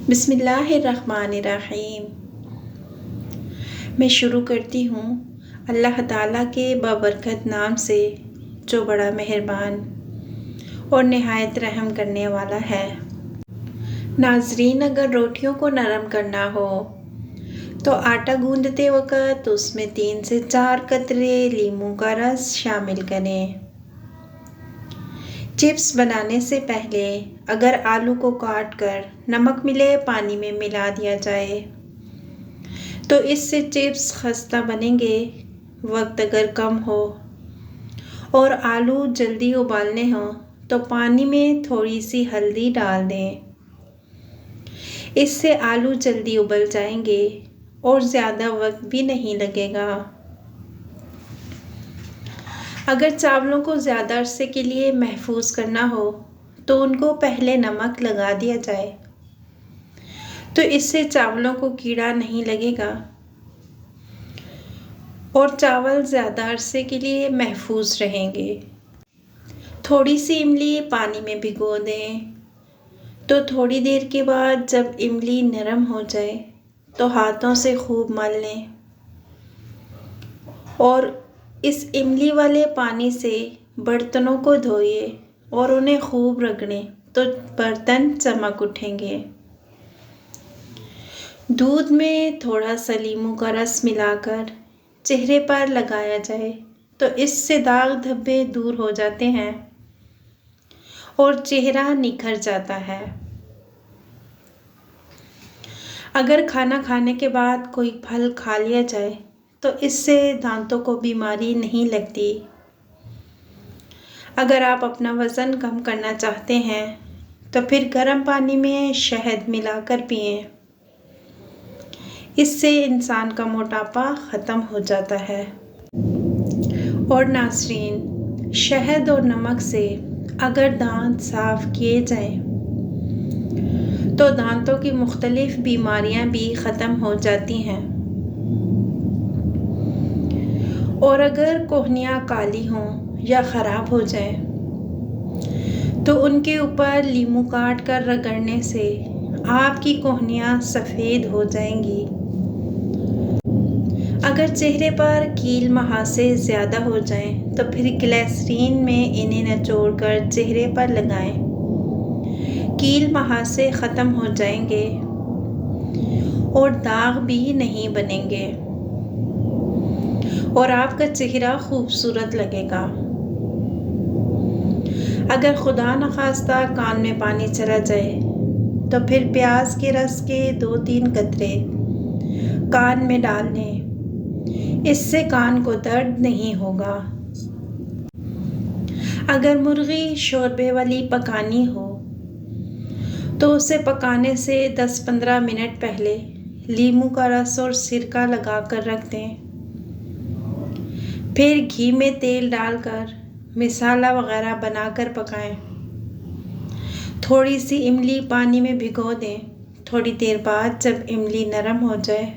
बिस्मिल्लाहिर्रहमानिर्रहीम। मैं शुरू करती हूँ अल्लाह ताला के बाबरकत नाम से जो बड़ा मेहरबान और निहायत रहम करने वाला है। नाजरीन, अगर रोटियों को नरम करना हो तो आटा गूंदते वक़्त उसमें 3 से 4 कतरे लीमू का रस शामिल करें। चिप्स बनाने से पहले अगर आलू को काट कर नमक मिले पानी में मिला दिया जाए तो इससे चिप्स खस्ता बनेंगे। वक्त अगर कम हो और आलू जल्दी उबालने हो तो पानी में थोड़ी सी हल्दी डाल दें। इससे आलू जल्दी उबल जाएंगे और ज़्यादा वक्त भी नहीं लगेगा। अगर चावलों को ज़्यादा अरसे के लिए महफूज करना हो तो उनको पहले नमक लगा दिया जाए तो इससे चावलों को कीड़ा नहीं लगेगा और चावल ज़्यादा अरसे के लिए महफूज रहेंगे। थोड़ी सी इमली पानी में भिगो दें तो थोड़ी देर के बाद जब इमली नरम हो जाए तो हाथों से खूब मल लें और इस इमली वाले पानी से बर्तनों को धोइए और उन्हें खूब रगड़ें तो बर्तन चमक उठेंगे। दूध में थोड़ा सा लीमू का रस मिलाकर चेहरे पर लगाया जाए तो इससे दाग धब्बे दूर हो जाते हैं और चेहरा निखर जाता है। अगर खाना खाने के बाद कोई फल खा लिया जाए तो इससे दांतों को बीमारी नहीं लगती। अगर आप अपना वज़न कम करना चाहते हैं तो फिर गर्म पानी में शहद मिलाकर पिएं। इससे इंसान का मोटापा ख़त्म हो जाता है। और नाज़रीन, शहद और नमक से अगर दांत साफ़ किए जाएं तो दांतों की मुख्तलिफ़ बीमारियां भी ख़त्म हो जाती हैं। और अगर कोहनियाँ काली हों या ख़राब हो जाएं तो उनके ऊपर लीमू काट कर रगड़ने से आपकी कोहनियाँ सफ़ेद हो जाएंगी। अगर चेहरे पर कील महासे ज़्यादा हो जाएं तो फिर ग्लिसरीन में इन्हें निचोड़कर चेहरे पर लगाएं। कील महासे ख़त्म हो जाएंगे और दाग भी नहीं बनेंगे और आपका चेहरा खूबसूरत लगेगा। अगर खुदा न खास्ता कान में पानी चला जाए तो फिर प्याज के रस के 2-3 कतरे कान में डाल लें। इससे कान को दर्द नहीं होगा। अगर मुर्गी शोरबे वाली पकानी हो तो उसे पकाने से 10-15 मिनट पहले लीमू का रस और सिरका लगाकर रख दें। फिर घी में तेल डालकर मसाला वगैरह बनाकर पकाएं। थोड़ी सी इमली पानी में भिगो दें। थोड़ी देर बाद जब इमली नरम हो जाए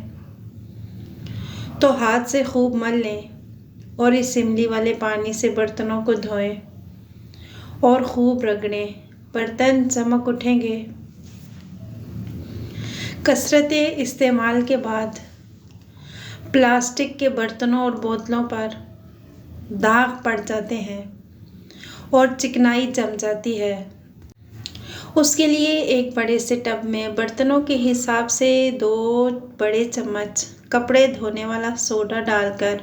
तो हाथ से खूब मल लें और इस इमली वाले पानी से बर्तनों को धोएं और खूब रगड़ें। बर्तन चमक उठेंगे। कसरते इस्तेमाल के बाद प्लास्टिक के बर्तनों और बोतलों पर दाग पड़ जाते हैं और चिकनाई जम जाती है। उसके लिए एक बड़े से टब में बर्तनों के हिसाब से 2 बड़े चम्मच कपड़े धोने वाला सोडा डालकर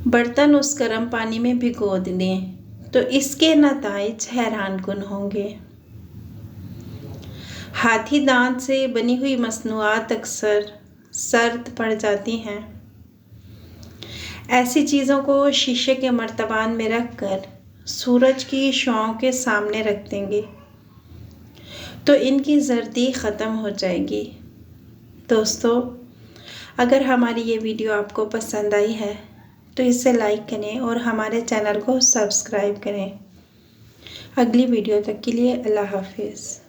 बर्तन उस गर्म पानी में भिगो दें तो इसके नताइज हैरानकुन होंगे। हाथी दांत से बनी हुई मसनूआत अक्सर सर्द पड़ जाती हैं। ऐसी चीज़ों को शीशे के मर्तबान में रख कर सूरज की छांव के सामने रख देंगे तो इनकी जर्दी ख़त्म हो जाएगी। दोस्तों, अगर हमारी ये वीडियो आपको पसंद आई है तो इसे लाइक करें और हमारे चैनल को सब्सक्राइब करें। अगली वीडियो तक के लिए अल्लाह हाफिज़।